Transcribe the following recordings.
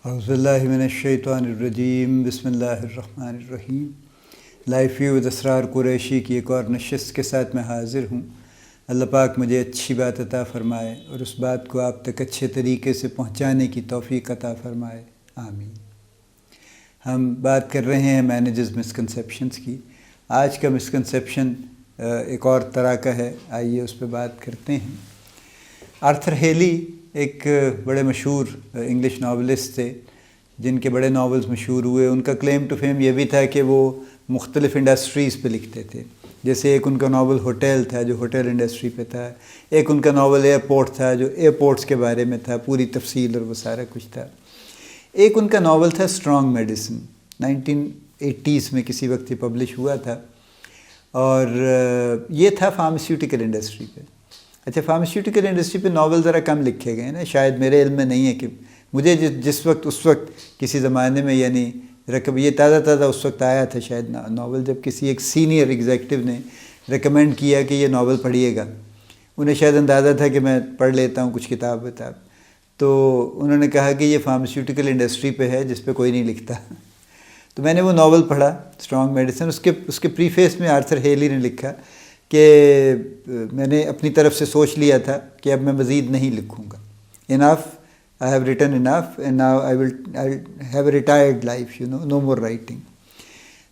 اعوذ باللہ من الشیطان الرجیم، بسم اللہ الرحمن الرحیم۔ لائف ویو ود اسرار قریشی کی ایک اور نشست کے ساتھ میں حاضر ہوں۔ اللہ پاک مجھے اچھی بات عطا فرمائے اور اس بات کو آپ تک اچھے طریقے سے پہنچانے کی توفیق عطا فرمائے، آمین۔ ہم بات کر رہے ہیں مینیجرز مسکنسیپشنز کی۔ آج کا مسکنسیپشن ایک اور طرح کا ہے، آئیے اس پہ بات کرتے ہیں۔ آرتھر ہیلی ایک بڑے مشہور انگلش ناولسٹ تھے جن کے بڑے ناولز مشہور ہوئے۔ ان کا کلیم ٹو فیم یہ بھی تھا کہ وہ مختلف انڈسٹریز پہ لکھتے تھے، جیسے ایک ان کا ناول ہوٹل تھا جو ہوٹل انڈسٹری پہ تھا، ایک ان کا ناول ایئرپورٹ تھا جو ایئرپورٹس کے بارے میں تھا، پوری تفصیل اور وہ سارا کچھ تھا۔ ایک ان کا ناول تھا اسٹرانگ میڈیسن، 1980s میں کسی وقت یہ پبلش ہوا تھا، اور یہ تھا فارماسیوٹیکل انڈسٹری پہ۔ اچھا، فارماسیوٹیکل انڈسٹری پہ ناول ذرا کم لکھے گئے نا، شاید میرے علم میں نہیں ہے کہ مجھے جس وقت اس وقت کسی زمانے میں، یعنی یہ تازہ اس وقت آیا تھا شاید ناول، جب کسی ایک سینئر ایگزیکٹو نے ریکمینڈ کیا کہ یہ ناول پڑھیے گا۔ انہیں شاید اندازہ تھا کہ میں پڑھ لیتا ہوں کچھ کتاب، تو انہوں نے کہا کہ یہ فارماسیوٹیکل انڈسٹری پہ ہے جس پہ کوئی نہیں لکھتا۔ تو میں نے وہ ناول پڑھا، اسٹرانگ میڈیسن۔ اس کے پریفیس میں آرتھر ہیلی نے لکھا کہ میں نے اپنی طرف سے سوچ لیا تھا کہ اب میں مزید نہیں لکھوں گا، انف I have written enough and now I have a retired life, no more writing۔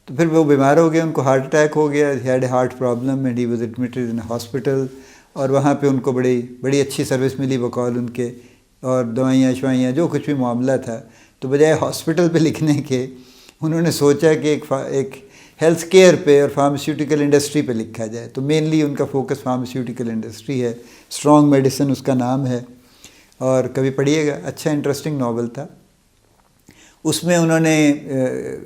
تو پھر وہ بیمار ہو گئے، ان کو ہارٹ اٹیک ہو گیا، he had a heart problem and he was admitted in a hospital، اور وہاں پہ ان کو بڑی اچھی سروس ملی بقول ان کے، اور دوائیاں جو کچھ بھی معاملہ تھا۔ تو بجائے ہاسپٹل پہ لکھنے کے انہوں نے سوچا کہ ایک ہیلتھ کیئر پہ اور فارماسیوٹیکل انڈسٹری پہ لکھا جائے، تو مینلی ان کا فوکس فارماسیوٹیکل انڈسٹری ہے۔ اسٹرانگ میڈیسن اس کا نام ہے، اور کبھی پڑھیے گا، اچھا انٹرسٹنگ ناول تھا۔ اس میں انہوں نے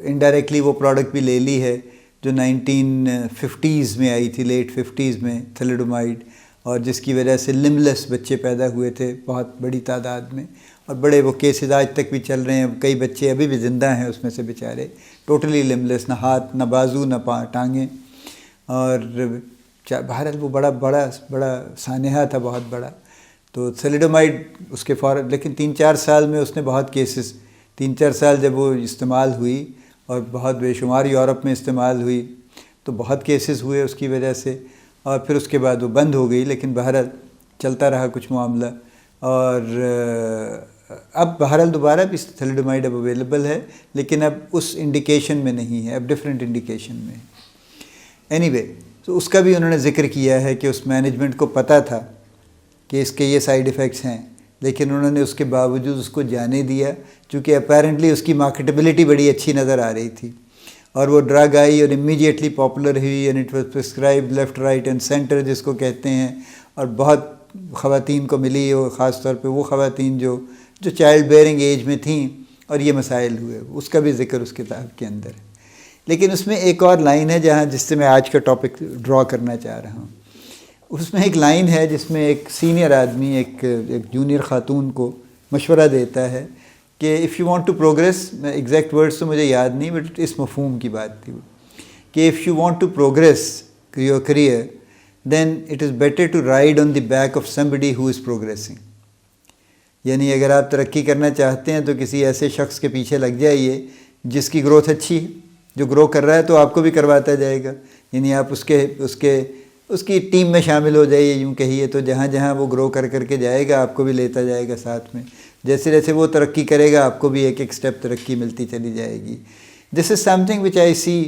انڈائریکٹلی وہ پروڈکٹ بھی لے لی ہے جو 1950s میں آئی تھی، لیٹ 50s میں، تھیلیڈومائڈ، اور جس کی وجہ سے لملیس بچے پیدا ہوئے تھے بہت بڑی تعداد میں، اور بڑے وہ کیسز آج تک بھی چل رہے ہیں۔ کئی بچے ابھی بھی زندہ ہیں اس میں سے بیچارے، ٹوٹلی لملیس، نہ ہاتھ نہ بازو نہ ٹانگیں، اور بہرحال وہ بڑا سانحہ تھا، بہت بڑا۔ تو تھیلیڈومائڈ اس کے فوراً، لیکن 3-4 سال میں اس نے بہت کیسز، 3-4 سال جب وہ استعمال ہوئی اور بہت بے شمار یورپ میں استعمال ہوئی، تو بہت کیسز ہوئے اس کی وجہ سے، اور پھر اس کے بعد وہ بند ہو گئی، لیکن بہرحال چلتا رہا کچھ معاملہ۔ اور اب بہرحال دوبارہ بھی تھیلیڈومائڈ اب اویلیبل ہے، لیکن اب اس انڈیکیشن میں نہیں ہے، اب ڈفرینٹ انڈیکیشن میں ہے۔ اینی وے، تو اس کا بھی انہوں نے ذکر کیا ہے کہ اس مینجمنٹ کو پتہ تھا کہ اس کے یہ سائیڈ ایفیکٹس ہیں، لیکن انہوں نے اس کے باوجود اس کو جانے دیا، چونکہ اپیرنٹلی اس کی مارکیٹیبلٹی بڑی اچھی نظر آ رہی تھی، اور وہ ڈرگ آئی اور امیڈیٹلی پاپولر ہوئی، and it was prescribed left right and centre جس کو کہتے ہیں، اور بہت خواتین کو ملی، اور خاص طور پہ وہ خواتین جو چائلڈ بیئرنگ ایج میں تھیں، اور یہ مسائل ہوئے، اس کا بھی ذکر اس کتاب کے اندر ہے۔ لیکن اس میں ایک اور لائن ہے جس سے میں آج کا ٹاپک ڈرا کرنا چاہ رہا ہوں۔ اس میں ایک لائن ہے جس میں ایک سینئر آدمی ایک جونیئر خاتون کو مشورہ دیتا ہے کہ if you want to progress, میں ایگزیکٹ ورڈس تو مجھے یاد نہیں، بٹ اس مفہوم کی بات تھی کہ if you want to progress your career then it is better to ride on the back of somebody who is progressing۔ یعنی اگر آپ ترقی کرنا چاہتے ہیں تو کسی ایسے شخص کے پیچھے لگ جائیے جس کی گروتھ اچھی ہے، جو گرو کر رہا ہے تو آپ کو بھی کرواتا جائے گا، یعنی آپ اس کی ٹیم میں شامل ہو جائیے، یوں کہیے تو جہاں جہاں وہ گرو کر کے جائے گا آپ کو بھی لیتا جائے گا ساتھ میں، جیسے وہ ترقی کرے گا آپ کو بھی ایک اسٹیپ ترقی ملتی چلی جائے گی۔ This is something which I see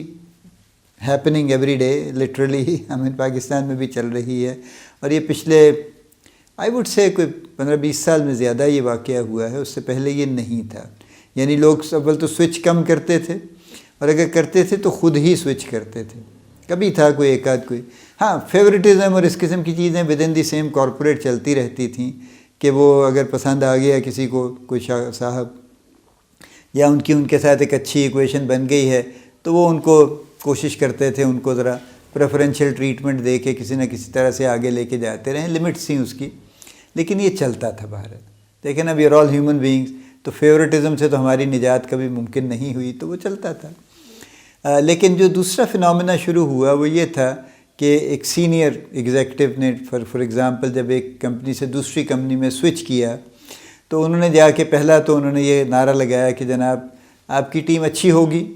happening every day, literally Pakistan میں بھی چل رہی ہے، اور یہ پچھلے آئی وڈ سے کوئی 15-20 سال میں زیادہ یہ واقعہ ہوا ہے، اس سے پہلے یہ نہیں تھا۔ یعنی لوگ اول تو سوئچ کم کرتے تھے، اور اگر کرتے تھے تو خود ہی سوئچ کرتے تھے، کبھی تھا کوئی ایک آدھ کوئی، ہاں فیورٹزم اور اس قسم کی چیزیں with in the same corporate چلتی رہتی تھیں کہ وہ اگر پسند آ گیا کسی کو کوئی صاحب، یا ان کے ساتھ ایک اچھی ایکویشن بن گئی ہے، تو وہ ان کو کوشش کرتے تھے ان کو ذرا پریفرینشیل ٹریٹمنٹ دے کے کسی نہ کسی طرح سے آگے لے کے جاتے رہیں، لمٹس تھیں اس کی، لیکن یہ چلتا تھا باہر۔ لیکن اب you are all human beings, تو فیورٹزم سے تو ہماری نجات کبھی ممکن نہیں ہوئی، تو وہ چلتا تھا۔ لیکن جو دوسرا فنومینا شروع ہوا وہ یہ تھا کہ ایک سینئر ایگزیکٹو نے فار ایگزامپل جب ایک کمپنی سے دوسری کمپنی میں سوئچ کیا، تو انہوں نے جا کے پہلا تو انہوں نے یہ نعرہ لگایا کہ جناب آپ کی ٹیم اچھی ہوگی،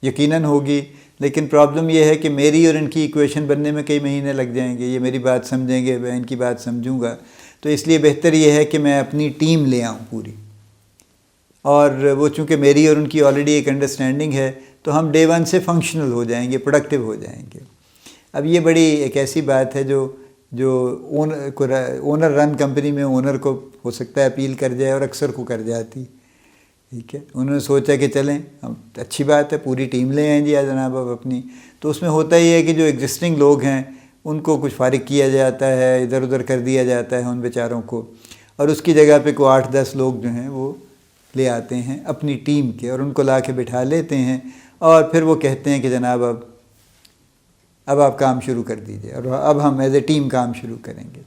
یقیناً ہوگی، لیکن پرابلم یہ ہے کہ میری اور ان کی ایکویشن بننے میں کئی مہینے لگ جائیں گے، یہ میری بات سمجھیں گے، میں ان کی بات سمجھوں گا، تو اس لیے بہتر یہ ہے کہ میں اپنی ٹیم لے آؤں پوری، اور وہ چونکہ میری اور ان کی آلریڈی ایک انڈرسٹینڈنگ ہے تو ہم ڈے ون سے فنکشنل ہو جائیں گے، پروڈکٹیو ہو جائیں گے۔ اب یہ بڑی ایک ایسی بات ہے جو اونر رن کمپنی میں اونر کو ہو سکتا ہے اپیل کر جائے اور اکثر کو کر جاتی، ٹھیک ہے۔ انہوں نے سوچا کہ چلیں ہم اچھی بات ہے پوری ٹیم لے آئیں جی جناب اب اپنی، تو اس میں ہوتا ہی ہے کہ جو ایگزسٹنگ لوگ ہیں ان کو کچھ فارغ کیا جاتا ہے، ادھر ادھر کر دیا جاتا ہے ان بیچاروں کو، اور اس کی جگہ پہ کوئی 8-10 لوگ جو ہیں وہ لے آتے ہیں اپنی ٹیم کے، اور ان کو لا کے بٹھا لیتے ہیں، اور پھر وہ کہتے ہیں کہ جناب اب آپ کام شروع کر دیجئے، اور اب ہم ایز اے ٹیم کام شروع کریں گے۔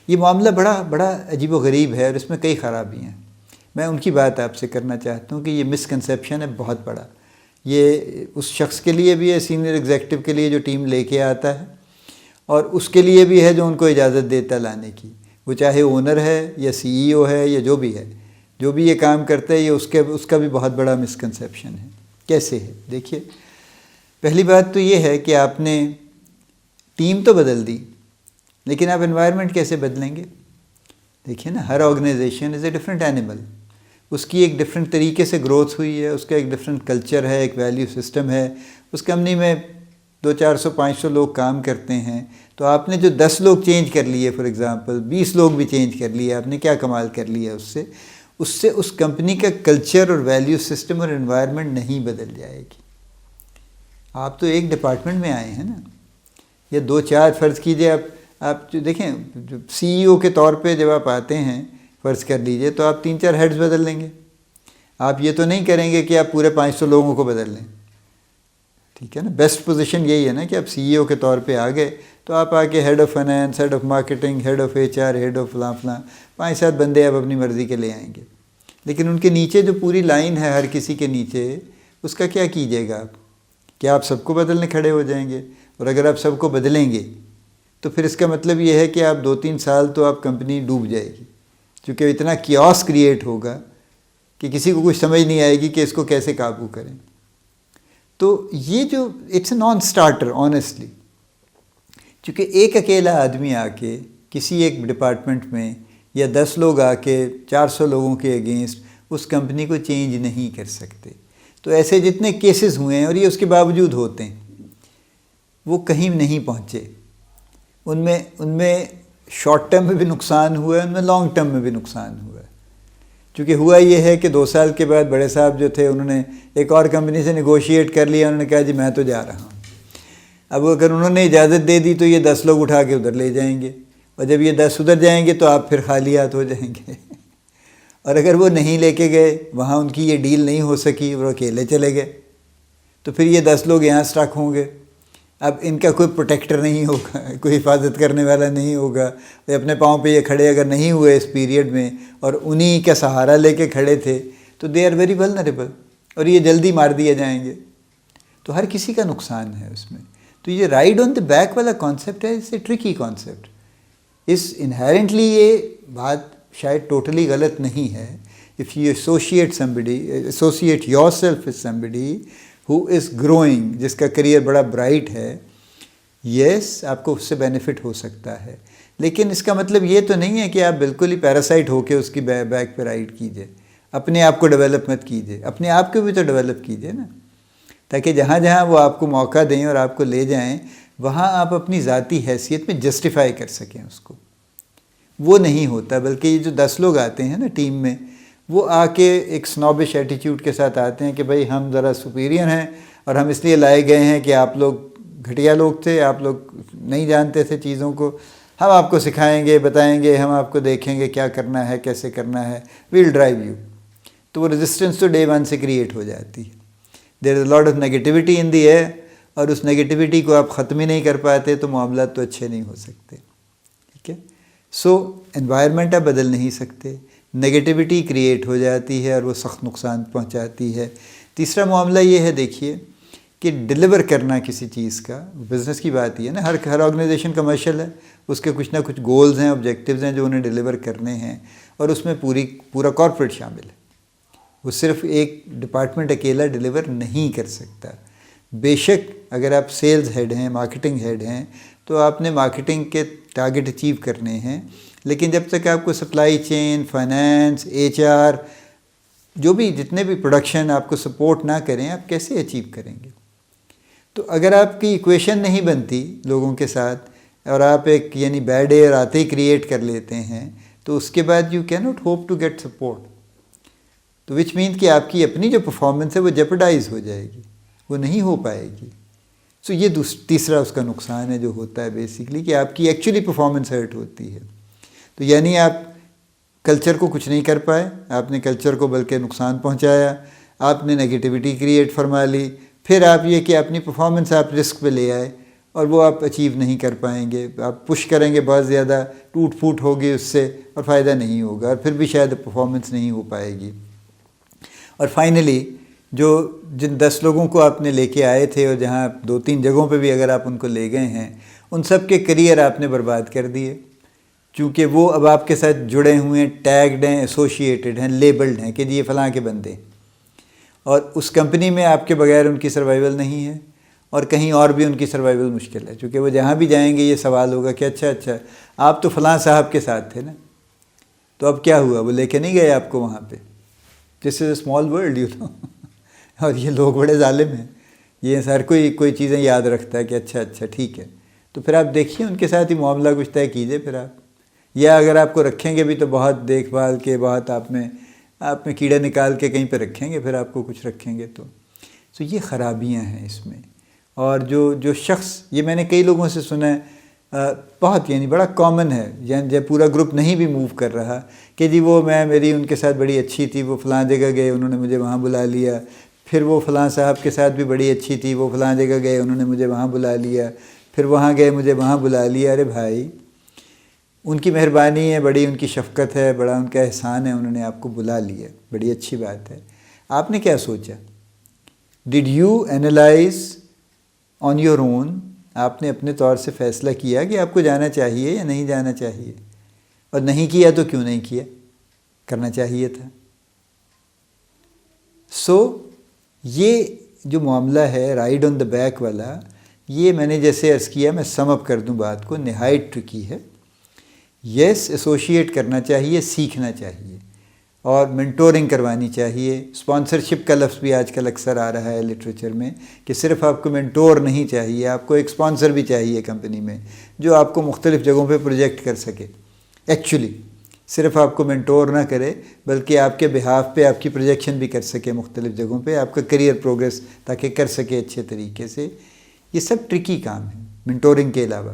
یہ معاملہ بڑا عجیب و غریب ہے، اور اس میں کئی خرابیاں ہیں۔ میں ان کی بات آپ سے کرنا چاہتا ہوں کہ یہ مسکنسیپشن ہے بہت بڑا، یہ اس شخص کے لیے بھی ہے، سینئر ایگزیکٹو کے لیے جو ٹیم لے کے آتا ہے، اور اس کے لیے بھی ہے جو ان کو اجازت دیتا لانے کی، وہ چاہے اونر ہے یا CEO ہے یا جو بھی ہے، جو بھی یہ کام کرتا ہے، یہ اس کا بھی بہت بڑا مسکنسیپشن ہے۔ کیسے ہے دیکھیے، پہلی بات تو یہ ہے کہ آپ نے ٹیم تو بدل دی، لیکن آپ انوائرمنٹ کیسے بدلیں گے؟ دیکھیے نا، ہر organization is a different animal, اس کی ایک ڈفرینٹ طریقے سے گروتھ ہوئی ہے، اس کا ایک ڈفرینٹ کلچر ہے، ایک ویلیو سسٹم ہے، اس کمپنی میں 200-400-500 لوگ کام کرتے ہیں، تو آپ نے جو 10 لوگ چینج کر لیے، فار ایگزامپل 20 لوگ بھی چینج کر لیے، آپ نے کیا کمال کر لیا اس سے اس کمپنی کا کلچر اور ویلیو سسٹم اور انوائرمنٹ نہیں بدل جائے گی۔ آپ تو ایک ڈپارٹمنٹ میں آئے ہیں نا، یا 2-4 فرض کیجئے، آپ جو دیکھیں CEO کے طور پہ جب آپ آتے ہیں فرض کر لیجئے، تو آپ 3-4 ہیڈز بدل لیں گے، آپ یہ تو نہیں کریں گے کہ آپ پورے 500 لوگوں کو بدل لیں، ٹھیک ہے نا۔ بیسٹ پوزیشن یہی ہے نا کہ آپ CEO کے طور پہ آ گئے تو آپ آ کے head of finance, head of marketing, head of HR، head of فلاں 5-7 بندے آپ اپنی مرضی کے لے آئیں گے، لیکن ان کے نیچے جو پوری لائن ہے ہر کسی کے نیچے، اس کا کیا کیجیے گا آپ؟ کیا آپ سب کو بدلنے کھڑے ہو جائیں گے؟ اور اگر آپ سب کو بدلیں گے تو پھر اس کا مطلب یہ ہے کہ آپ 2-3 سال تو آپ کمپنی ڈوب جائے گی، چونکہ اتنا کیوس کریٹ ہوگا کہ کسی کو کچھ سمجھ نہیں آئے گی کہ اس کو کیسے قابو کریں۔ تو یہ جو it's a non starter honestly, چونکہ ایک اکیلا آدمی آ کے کسی ایک ڈپارٹمنٹ میں، یا 10 لوگ آ کے 400 لوگوں کے اگینسٹ اس کمپنی کو چینج نہیں کر سکتے۔ تو ایسے جتنے کیسز ہوئے ہیں، اور یہ اس کے باوجود ہوتے ہیں، وہ کہیں نہیں پہنچے، ان میں شارٹ ٹرم میں بھی نقصان ہوا ہے، ان میں لانگ ٹرم میں بھی نقصان ہوا ہے۔ چونکہ ہوا یہ ہے کہ 2 سال کے بعد بڑے صاحب جو تھے انہوں نے ایک اور کمپنی سے نیگوشیٹ کر لیا، انہوں نے کہا جی میں تو جا رہا ہوں۔ اب اگر انہوں نے اجازت دے دی تو یہ 10 لوگ اٹھا کے ادھر لے جائیں گے، اور جب یہ 10 ادھر جائیں گے تو آپ پھر خالیات ہو جائیں گے۔ اور اگر وہ نہیں لے کے گئے، وہاں ان کی یہ ڈیل نہیں ہو سکی، وہ اکیلے چلے گئے، تو پھر یہ 10 لوگ یہاں سٹک ہوں گے۔ اب ان کا کوئی پروٹیکٹر نہیں ہوگا، کوئی حفاظت کرنے والا نہیں ہوگا، وہ اپنے پاؤں پہ یہ کھڑے اگر نہیں ہوئے اس پیریڈ میں، اور انہی کا سہارا لے کے کھڑے تھے، تو دے آر ویری ولنریبل، اور یہ جلدی مار دیے جائیں گے، تو ہر کسی کا نقصان ہے اس میں۔ تو یہ رائڈ آن دا بیک والا کانسیپٹ ہے، it's a tricky concept, it's inherently یہ بات شاید ٹوٹلی غلط نہیں ہے۔ If you associate yourself with somebody who is growing، جس کا کریئر بڑا برائٹ ہے، یس آپ کو اس سے بینیفٹ ہو سکتا ہے، لیکن اس کا مطلب یہ تو نہیں ہے کہ آپ بالکل ہی پیراسائٹ ہو کے اس کی بیک پہ رائڈ کیجئے، اپنے آپ کو ڈیولپ مت کیجئے، اپنے آپ کو بھی تو ڈیولپ کیجئے نا، تاکہ جہاں جہاں وہ آپ کو موقع دیں اور آپ کو لے جائیں، وہاں آپ اپنی ذاتی حیثیت میں جسٹیفائی کر سکیں اس کو۔ وہ نہیں ہوتا، بلکہ یہ جو 10 لوگ آتے ہیں نا ٹیم میں، وہ آ کے ایک سنوبش ایٹیٹیوڈ کے ساتھ آتے ہیں کہ بھائی ہم ذرا سپیریئر ہیں، اور ہم اس لیے لائے گئے ہیں کہ آپ لوگ گھٹیا لوگ تھے، آپ لوگ نہیں جانتے تھے چیزوں کو، ہم آپ کو سکھائیں گے، بتائیں گے، ہم آپ کو دیکھیں گے کیا کرنا ہے، کیسے کرنا ہے، ویل ڈرائیو یو۔ تو وہ ریزسٹنس تو ڈے 1 سے کریٹ ہو جاتی ہے۔ There is lot of negativity in the air, اور اس نیگیٹیوٹی کو آپ ختم ہی نہیں کر پاتے تو معاملات تو اچھے نہیں ہو سکتے، ٹھیک ہے۔ سو انوائرمنٹ آپ بدل نہیں سکتے، نیگیٹیوٹی کریٹ ہو جاتی ہے اور وہ سخت نقصان پہنچاتی ہے۔ تیسرا معاملہ یہ ہے دیکھیے کہ ڈیلیور کرنا کسی چیز کا، بزنس کی بات یہ ہے نا، ہر آرگنائزیشن کمرشل ہے، اس کے کچھ نہ کچھ گولز ہیں، آبجیکٹیوز ہیں جو انہیں ڈیلیور کرنے ہیں، اور اس میں پورا کارپوریٹ شامل ہے. وہ صرف ایک ڈپارٹمنٹ اکیلا ڈیلیور نہیں کر سکتا. بے شک اگر آپ سیلز ہیڈ ہیں، مارکیٹنگ ہیڈ ہیں، تو آپ نے مارکیٹنگ کے ٹارگٹ اچیو کرنے ہیں، لیکن جب تک آپ کو سپلائی چین، فائنانس، HR، جو بھی جتنے بھی پروڈکشن آپ کو سپورٹ نہ کریں، آپ کیسے اچیو کریں گے؟ تو اگر آپ کی ایکویشن نہیں بنتی لوگوں کے ساتھ، اور آپ ایک یعنی بیڈ ایئر آتے ہی کریٹ کر لیتے ہیں، تو اس کے بعد you can not hope to get support. تو وچ مین کہ آپ کی اپنی جو پرفارمنس ہے وہ جیپرڈائز ہو جائے گی، وہ نہیں ہو پائے گی. سو یہ تیسرا اس کا نقصان ہے جو ہوتا ہے بیسیکلی، کہ آپ کی ایکچولی پرفارمنس ہرٹ ہوتی ہے. تو یعنی آپ کلچر کو کچھ نہیں کر پائے، آپ نے کلچر کو بلکہ نقصان پہنچایا، آپ نے نگیٹیوٹی کریٹ فرما لی، پھر آپ یہ کہ اپنی پرفارمنس آپ رسک پہ لے آئے اور وہ آپ اچیو نہیں کر پائیں گے. آپ پش کریں گے بہت زیادہ، ٹوٹ پھوٹ ہوگی اس سے اور فائدہ نہیں ہوگا، اور پھر بھی شاید پرفارمنس نہیں ہو پائے گی. اور فائنلی جن 10 لوگوں کو آپ نے لے کے آئے تھے، اور جہاں 2-3 جگہوں پہ بھی اگر آپ ان کو لے گئے ہیں، ان سب کے کریئر آپ نے برباد کر دیے، چونکہ وہ اب آپ کے ساتھ جڑے ہوئے ہیں، ٹیگڈ ہیں، ایسوشیٹڈ ہیں، لیبلڈ ہیں کہ جی یہ فلاں کے بندے، اور اس کمپنی میں آپ کے بغیر ان کی سروائیول نہیں ہے، اور کہیں اور بھی ان کی سروائیول مشکل ہے، چونکہ وہ جہاں بھی جائیں گے یہ سوال ہوگا کہ اچھا آپ تو فلاں صاحب کے ساتھ تھے نا، تو اب کیا ہوا؟ وہ لے کے نہیں گئے آپ کو وہاں پہ. This is a small world you know. اور یہ لوگ بڑے ظالم ہیں، یہ ہر کوئی چیزیں یاد رکھتا ہے کہ اچھا ٹھیک ہے. تو پھر آپ دیکھیے ان کے ساتھ ہی معاملہ کچھ طے کیجیے پھر آپ، یا اگر آپ کو رکھیں گے بھی تو بہت دیکھ بھال کے، بہت آپ میں کیڑا نکال کے کہیں پہ رکھیں گے، پھر آپ کو کچھ رکھیں گے تو یہ خرابیاں ہیں اس میں. اور جو شخص، یہ میں نے کئی لوگوں سے سنا ہے، بہت یعنی بڑا کامن ہے، یعنی جب پورا گروپ نہیں بھی موو کر رہا کہ جی وہ میری ان کے ساتھ بڑی اچھی تھی، وہ فلاں جگہ گئے انہوں نے مجھے وہاں بلا لیا، پھر وہ فلاں صاحب کے ساتھ بھی بڑی اچھی تھی، وہ فلاں جگہ گئے انہوں نے مجھے وہاں بلا لیا، پھر وہاں گئے مجھے وہاں بلا لیا. ارے بھائی، ان کی مہربانی ہے، بڑی ان کی شفقت ہے، بڑا ان کا احسان ہے، انہوں نے آپ کو بلا لیا، بڑی اچھی بات ہے. آپ نے کیا سوچا؟ Did you analyse on your own? آپ نے اپنے طور سے فیصلہ کیا کہ آپ کو جانا چاہیے یا نہیں جانا چاہیے؟ اور نہیں کیا تو کیوں نہیں کیا؟ کرنا چاہیے تھا. یہ جو معاملہ ہے رائڈ آن دا بیک والا، یہ میں نے جیسے عرض کیا، میں سم اپ کر دوں بات کو، نہایت ٹرکی ہے. یس، ایسوشیٹ کرنا چاہیے، سیکھنا چاہیے، اور منٹورنگ کروانی چاہیے. اسپانسرشپ کا لفظ بھی آج کل اکثر آ رہا ہے لٹریچر میں، کہ صرف آپ کو منٹور نہیں چاہیے، آپ کو ایک اسپانسر بھی چاہیے کمپنی میں، جو آپ کو مختلف جگہوں پہ پروجیکٹ کر سکے. ایکچولی صرف آپ کو منٹور نہ کرے، بلکہ آپ کے بہاف پہ آپ کی پروجیکشن بھی کر سکے مختلف جگہوں پہ، آپ کا کریئر پروگریس تاکہ کر سکے اچھے طریقے سے. یہ سب ٹرکی کام ہے منٹورنگ کے علاوہ.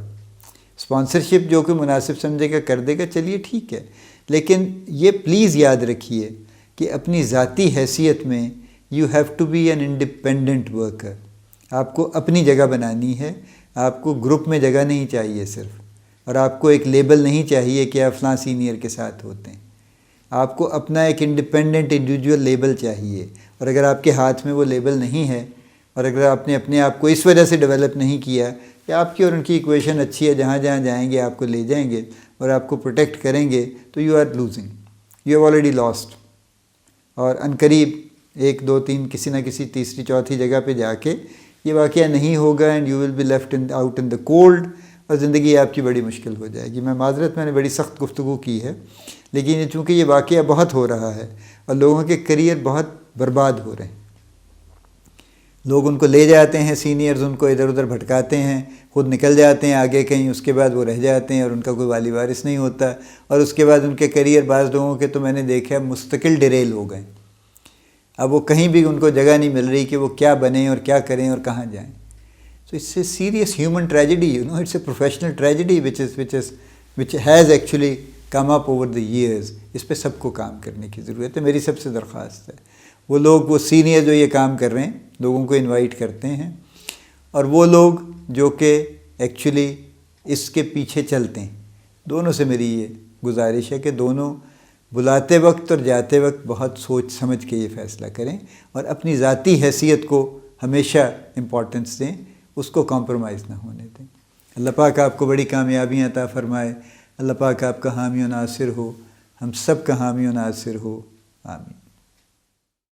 اسپانسرشپ جو کہ مناسب سمجھے گا کر دے گا، چلیے ٹھیک ہے، لیکن یہ پلیز یاد رکھیے کہ اپنی ذاتی حیثیت میں you have to be an independent worker. آپ کو اپنی جگہ بنانی ہے، آپ کو گروپ میں جگہ نہیں چاہیے صرف، اور آپ کو ایک لیبل نہیں چاہیے کہ آپ فلاں سینئر کے ساتھ ہوتے ہیں. آپ کو اپنا ایک انڈیپینڈنٹ انڈیویجول لیبل چاہیے، اور اگر آپ کے ہاتھ میں وہ لیبل نہیں ہے، اور اگر آپ نے اپنے آپ کو اس وجہ سے ڈیولپ نہیں کیا کہ آپ کی اور ان کی ایکویشن اچھی ہے، جہاں جہاں جائیں گے آپ کو لے جائیں گے اور آپ کو پروٹیکٹ کریں گے، تو you are losing, you have already lost. اور عنقریب 1 2 3 کسی نہ کسی تیسری چوتھی جگہ پہ جا کے یہ واقعہ نہیں ہوگا، and you will be left out in the cold, اور زندگی آپ کی بڑی مشکل ہو جائے گی. میں معذرت، میں نے بڑی سخت گفتگو کی ہے، لیکن چونکہ یہ واقعہ بہت ہو رہا ہے اور لوگوں کے کریئر بہت برباد ہو رہے ہیں. لوگ ان کو لے جاتے ہیں، سینئرز ان کو ادھر ادھر بھٹکاتے ہیں، خود نکل جاتے ہیں آگے کہیں، اس کے بعد وہ رہ جاتے ہیں اور ان کا کوئی والی وارث نہیں ہوتا، اور اس کے بعد ان کے کریئر بعض لوگوں کے تو میں نے دیکھا مستقل ڈیریل ہو گئے. اب وہ کہیں بھی ان کو جگہ نہیں مل رہی کہ وہ کیا بنیں اور کیا کریں اور کہاں جائیں. So it's a serious human tragedy, it's a professional tragedy which has actually come up over the years. اس پہ سب کو کام کرنے کی ضرورت ہے. میری سب سے درخواست ہے، وہ سینئر جو یہ کام کر رہے ہیں، لوگوں کو انوائٹ کرتے ہیں، اور وہ لوگ جو کہ ایکچولی اس کے پیچھے چلتے ہیں، دونوں سے میری یہ گزارش ہے کہ دونوں بلاتے وقت اور جاتے وقت بہت سوچ سمجھ کے یہ فیصلہ کریں، اور اپنی ذاتی حیثیت کو ہمیشہ امپورٹنس دیں، اس کو کمپرومائز نہ ہونے دیں. اللہ پاک آپ کو بڑی کامیابیاں عطا فرمائے، اللہ پاک آپ کا حامی و ناصر ہو. ہم سب کا حامی و ناصر ہو، آمین۔